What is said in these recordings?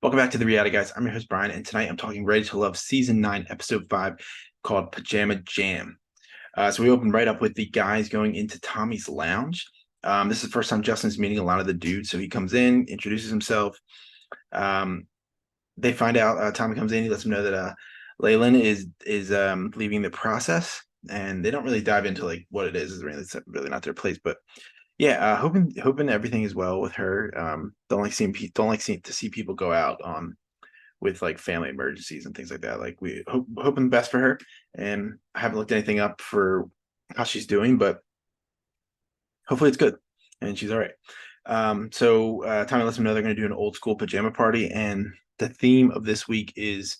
Welcome back to the Reality Guys. I'm your host Brian, and tonight I'm talking Ready to Love Season 9, Episode 5, called Pajama Jam. So we open right up with the guys going into Tommy's lounge. This is the first time Justin's meeting a lot of the dudes, so he comes in, introduces himself. Um, they find out Tommy comes in, he lets them know that Leyland is leaving the process, and they don't really dive into like what it is. It's really not their place, but yeah, hoping everything is well with her. Don't like seeing to see people go out with like family emergencies and things like that. Like hoping the best for her. And I haven't looked anything up for how she's doing, but hopefully it's good and she's all right. So Tommy lets them know they're going to do an old school pajama party, and the theme of this week is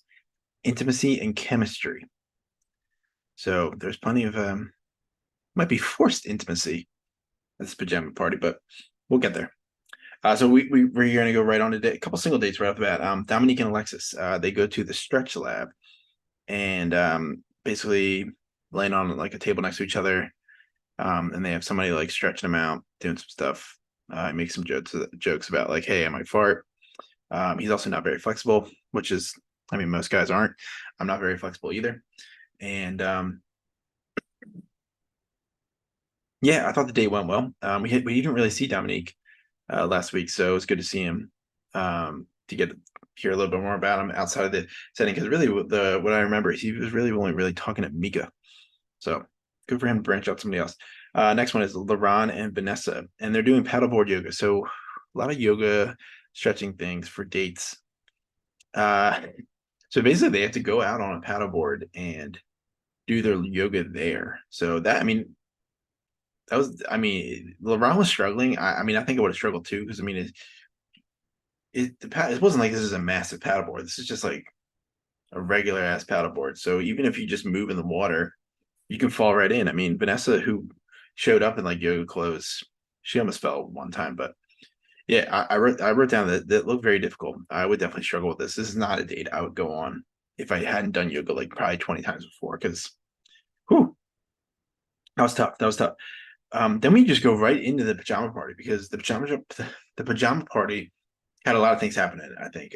intimacy and chemistry. So there's plenty of might be forced intimacy at this pajama party, but we'll get there. So we're going to go right on to a couple single dates right off the bat. Dominique and Alexis, they go to the stretch lab and basically laying on like a table next to each other. And they have somebody like stretching them out, doing some stuff. Make some jokes about like, hey, I might fart. He's also not very flexible, which is, I mean, most guys aren't. I'm not very flexible either. And yeah, I thought the date went well. We didn't really see Dominique last week, so it's good to see him to get hear a little bit more about him outside of the setting. Because really, what I remember is he was really only really talking to Mika, so good for him to branch out to somebody else. Next one is LaRon and Vanessa, and they're doing paddleboard yoga. So a lot of yoga stretching things for dates. So basically, they have to go out on a paddleboard and do their yoga there. So that, I mean, LeBron was struggling. I mean, I think I would have struggled too because I mean, it wasn't like this is a massive paddleboard. This is just like a regular ass paddleboard. So even if you just move in the water, you can fall right in. I mean, Vanessa, who showed up in like yoga clothes, she almost fell one time. But yeah, I wrote down that looked very difficult. I would definitely struggle with this. This is not a date I would go on if I hadn't done yoga like probably 20 times before. Because, whew, that was tough. That was tough. Then we just go right into the pajama party because the pajama party had a lot of things happening. I think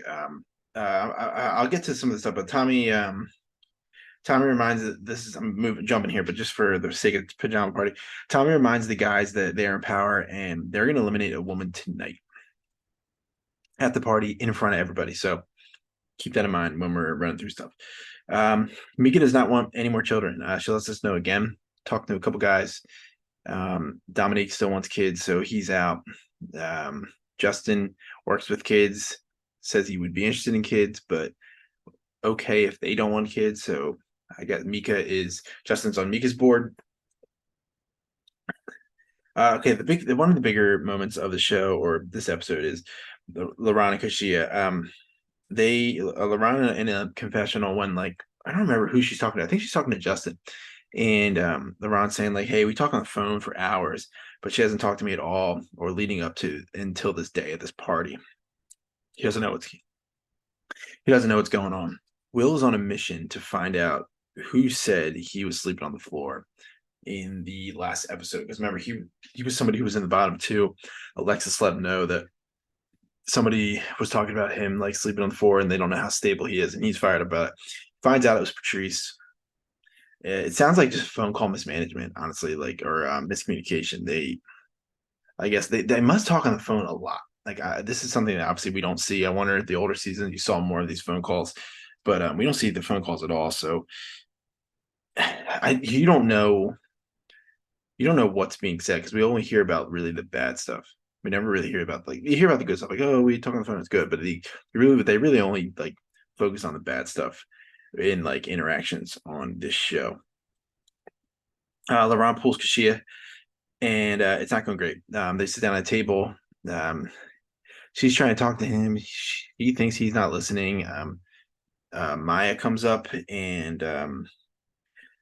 I'll get to some of the stuff, but Tommy reminds this is I'm moving jumping here, but just for the sake of pajama party, Tommy reminds the guys that they're in power and they're going to eliminate a woman tonight at the party in front of everybody. So keep that in mind when we're running through stuff. Mika does not want any more children. She lets us know again. Talking to a couple guys. Dominique still wants kids, so he's out. Justin works with kids, says he would be interested in kids, but okay if they don't want kids. So I guess Justin's on Mika's board. Okay, one of the bigger moments of the show or this episode is LaRon and Kashia. LaRon in a confessional when like I don't remember who she's talking to. I think she's talking to Justin. And LaRon's saying like, "Hey, we talk on the phone for hours, but she hasn't talked to me at all, or leading up to until this day at this party. He doesn't know what's going on." Will is on a mission to find out who said he was sleeping on the floor in the last episode. Because remember, he was somebody who was in the bottom too. Alexis let him know that somebody was talking about him like sleeping on the floor, and they don't know how stable he is, and he's fired about it. Finds out it was Patrice. It sounds like just phone call mismanagement, honestly, like or miscommunication. I guess they must talk on the phone a lot. Like this is something that obviously we don't see. I wonder if the older seasons you saw more of these phone calls, but we don't see the phone calls at all. So you don't know what's being said because we only hear about really the bad stuff. We never really hear about like you hear about the good stuff, like oh we talk on the phone, it's good, but they really only like focus on the bad stuff in like interactions on this show. LaRon pulls Kashia, and it's not going great. They sit down at a table. She's trying to talk to him. He thinks he's not listening. Maya comes up and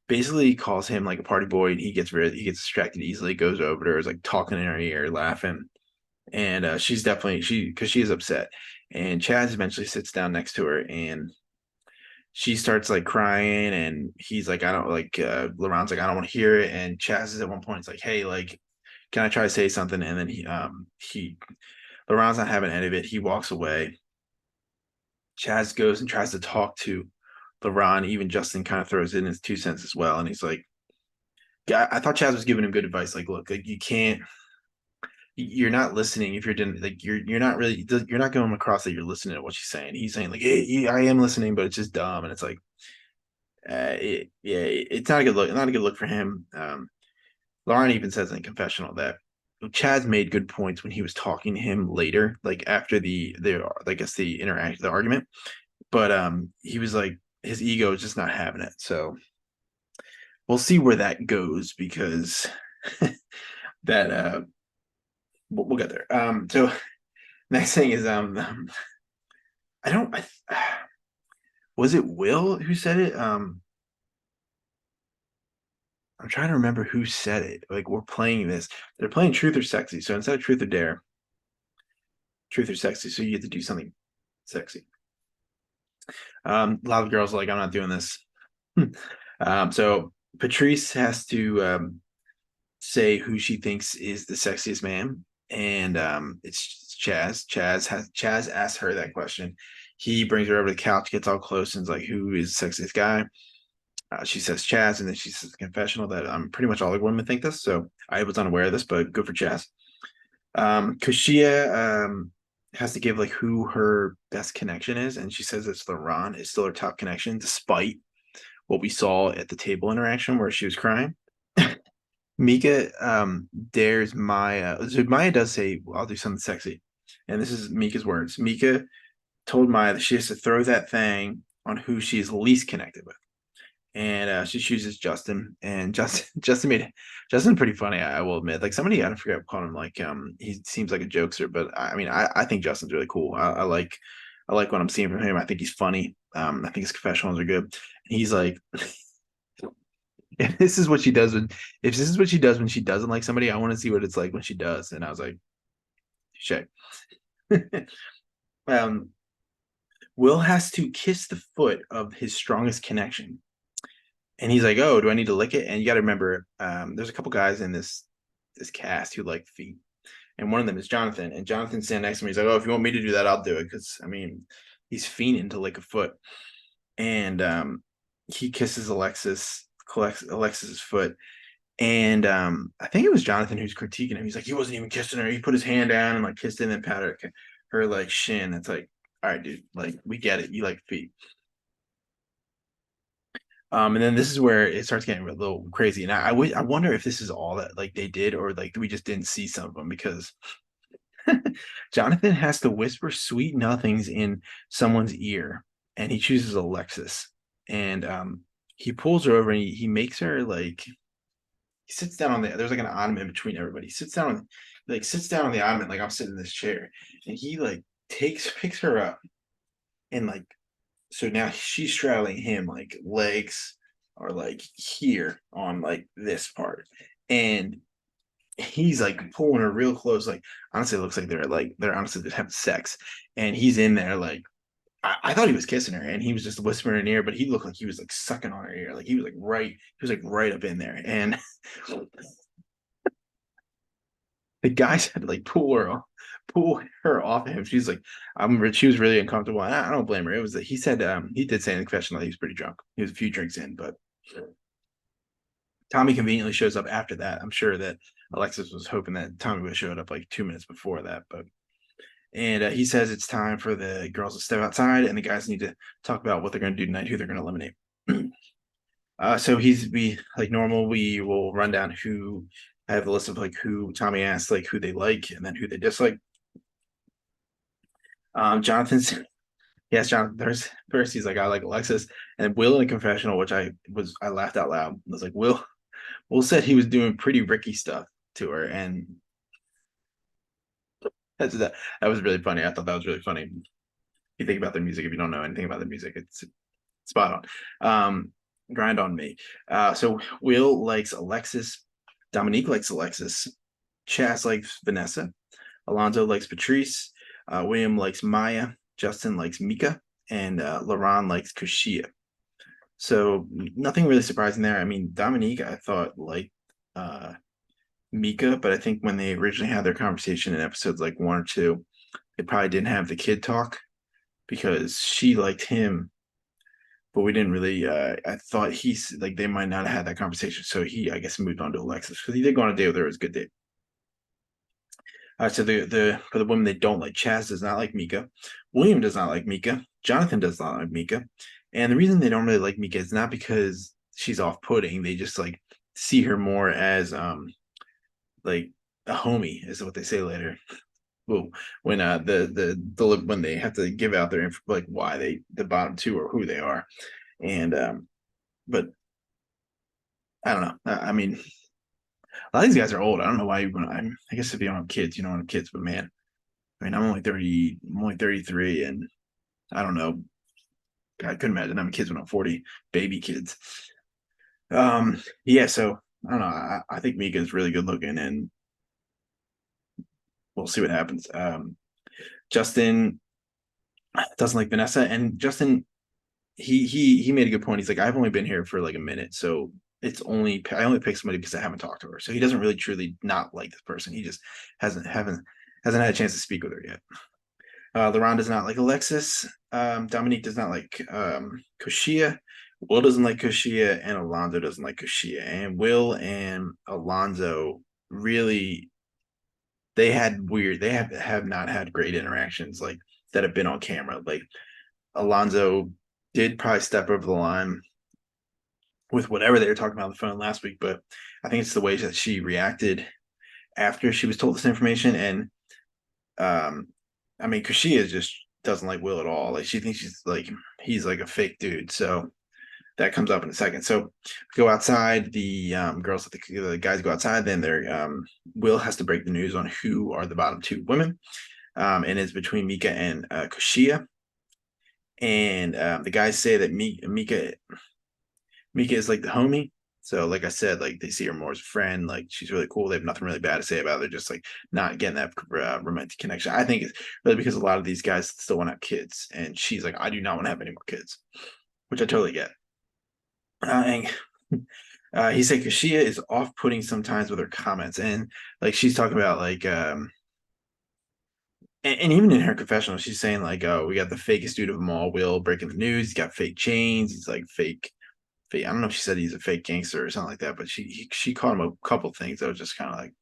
basically calls him like a party boy. And he gets distracted easily. Goes over to her, is like talking in her ear, laughing, and she's definitely because she is upset. And Chaz eventually sits down next to her and she starts like crying and he's like, I don't like LaRon's like, I don't want to hear it. And Chaz is at one point, it's like, hey, like, can I try to say something? And then he LaRon's not having any of it. He walks away. Chaz goes and tries to talk to LaRon. Even Justin kind of throws in his 2 cents as well, and he's like, "Yeah, I thought Chaz was giving him good advice. Like, look, like you can't, you're not listening if you're doing like you're not really you're not going across that you're listening to what she's saying. He's saying like, hey, I am listening, but it's just dumb, and it's like, yeah, it's not a good look, not a good look for him. Lauren even says in confessional that Chaz made good points when he was talking to him later, like after the I guess the argument. But he was like his ego is just not having it. So we'll see where that goes because that we'll get there. So next thing is I don't was it Will who said it? I'm trying to remember who said it. Like we're playing this. They're playing truth or sexy. So instead of truth or dare, truth or sexy. So you get to do something sexy. A lot of girls are like, I'm not doing this. So Patrice has to say who she thinks is the sexiest man, and it's Chaz. Chaz asks her that question. He brings her over to the couch, gets all close, and is like, "Who is the sexiest guy?" She says Chaz, and then she says confessional that pretty much all the women think this. So I was unaware of this, but good for Chaz. Kashia has to give like who her best connection is, and she says it's LaRon. It's still her top connection, despite what we saw at the table interaction where she was crying. Mika dares Maya. So Maya does say, well, I'll do something sexy. And this is Mika's words. Mika told Maya that she has to throw that thing on who she is least connected with. And she chooses Justin. And Justin pretty funny, I will admit. Like somebody, I don't forget calling him like he seems like a jokester, but I mean I think Justin's really cool. I like what I'm seeing from him. I think he's funny. I think his confessionals are good. He's like if this is what she does when if this is what she does when she doesn't like somebody, I want to see what it's like when she does. And I was like, shit. um, Will has to kiss the foot of his strongest connection. And he's like, oh, do I need to lick it? And you got to remember, there's a couple guys in this cast who like feet. And one of them is Jonathan. And Jonathan's standing next to me. He's like, oh, if you want me to do that, I'll do it. Because, I mean, he's fiending to lick a foot. And he kisses Alexis's foot. And I think it was Jonathan who's critiquing him. He's like, he wasn't even kissing her. He put his hand down and like kissed it and then patted her like shin. It's like, all right, dude, like we get it. You like feet. And then this is where it starts getting a little crazy. And I wonder if this is all that like they did or like we just didn't see some of them because Jonathan has to whisper sweet nothings in someone's ear, and he chooses Alexis, and he pulls her over and he makes her like he sits down on the there's like an ottoman between everybody. He sits down on the ottoman like I'm sitting in this chair, and he like picks her up and like so now she's straddling him like legs are like here on like this part, and he's like pulling her real close. Like honestly, it looks like they're honestly just having sex, and he's in there like I thought he was kissing her, and he was just whispering in her ear, but he looked like he was like sucking on her ear, like he was like right up in there, and the guys had to like pull her off of him. She's like, she was really uncomfortable. And I don't blame her. It was that he said he did say in the confession that he was pretty drunk. He was a few drinks in, but Tommy conveniently shows up after that. I'm sure that Alexis was hoping that Tommy would have showed up like 2 minutes before that, but and he says it's time for the girls to step outside and the guys need to talk about what they're going to do tonight, who they're going to eliminate. So we like normal. We will run down who I have a list of like who Tommy asked, like who they like, and then who they dislike. Jonathan's yes, Jonathan. There's first he's like I like Alexis, and Will in a confessional, which I laughed out loud. I was like Will said he was doing pretty Ricky stuff to her, and that was really funny. I thought that was really funny. If you think about their music, if you don't know anything about their music, it's spot on. Grind on me. So Will likes Alexis, Dominique likes Alexis, Chas likes Vanessa, Alonzo likes Patrice, William likes Maya, Justin likes Mika, and Laron likes Kushia. So nothing really surprising there. I mean, Dominique, I thought liked Mika, but I think when they originally had their conversation in episodes like 1 or 2, they probably didn't have the kid talk because she liked him, but we didn't really. I thought he's like they might not have had that conversation, so he I guess moved on to Alexis because he did go on a date with her. It was a good date. So the for the women they don't like, Chaz does not like Mika, William does not like Mika, Jonathan does not like Mika, and the reason they don't really like Mika is not because she's off-putting. They just like see her more as like a homie, is what they say later. Well, when when they have to give out their info, like why they the bottom two or who they are, and but I don't know. I mean, a lot of these guys are old. I don't know why you want. I guess if you don't have kids, you don't have kids. But man, I mean, I'm only 30. I'm only 33, and I don't know. I couldn't imagine having kids when I'm 40, baby kids. Yeah. So I don't know. I think Mika is really good looking, and we'll see what happens. Justin doesn't like Vanessa, and Justin he made a good point. He's like, I've only been here for like a minute, so I only pick somebody because I haven't talked to her. So he doesn't really truly not like this person. He just hasn't had a chance to speak with her yet. LaRon does not like Alexis. Dominique does not like Koshia. Will doesn't like Koshia, and Alonzo doesn't like Koshia. And Will and Alonzo really they have not had great interactions like that have been on camera. Like Alonzo did probably step over the line with whatever they were talking about on the phone last week, but I think it's the way that she reacted after she was told this information. And I mean, Kashia just doesn't like Will at all. Like she thinks he's like a fake dude. So that comes up in a second. So go outside. The girls, the guys go outside. Then Will has to break the news on who are the bottom two women, and it's between Mika and Kashia. And the guys say that Mika is like the homie. So, like I said, like they see her more as a friend. Like she's really cool. They have nothing really bad to say about her. They're just like not getting that romantic connection. I think it's really because a lot of these guys still want to have kids, and she's like, I do not want to have any more kids, which I totally get. And he said Kashia is off-putting sometimes with her comments, and like she's talking about like and even in her confessional, she's saying like, "Oh, we got the fakest dude of them all. Will breaking the news. He's got fake chains. He's like fake. I don't know if she said he's a fake gangster or something like that, but she called him a couple things that was just kind of like,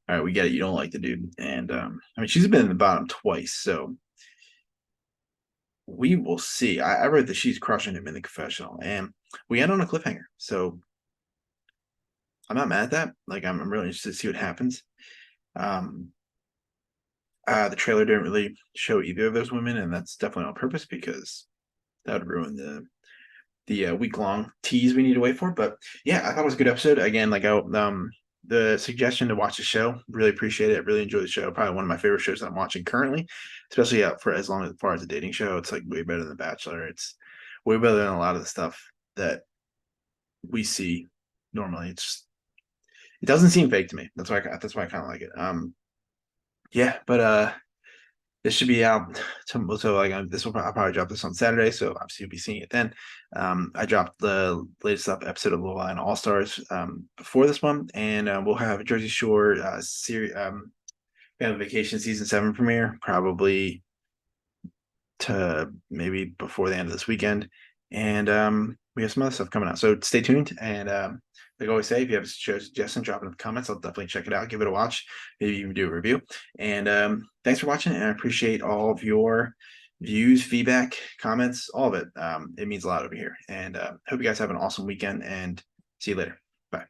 all right, we get it. You don't like the dude, and I mean, she's been in the bottom twice, so we will see. I read that she's crushing him in the confessional, and we end on a cliffhanger. So I'm not mad at that. Like, I'm really interested to see what happens. Um, the trailer didn't really show either of those women, and that's definitely on purpose because that would ruin the week long tease we need to wait for. But yeah, I thought it was a good episode. Again, like the suggestion to watch the show, really appreciate it. Really enjoy the show. Probably one of my favorite shows that I'm watching currently, especially for as far as a dating show. It's like way better than The Bachelor. It's way better than a lot of the stuff that we see normally. It doesn't seem fake to me. That's why I kind of like it. Yeah, but this should be out tomorrow. So like I'll probably drop this on Saturday. So obviously you'll be seeing it then. I dropped the latest episode of Love Line All Stars before this one, and we'll have a Jersey Shore series Family Vacation season 7 premiere probably to maybe before the end of this weekend, and we have some other stuff coming out. So stay tuned. And like I always say, if you have a suggestion, drop it in the comments. I'll definitely check it out, give it a watch, maybe even do a review. And thanks for watching, and I appreciate all of your views, feedback, comments, all of it. It means a lot over here. And hope you guys have an awesome weekend, and see you later. Bye.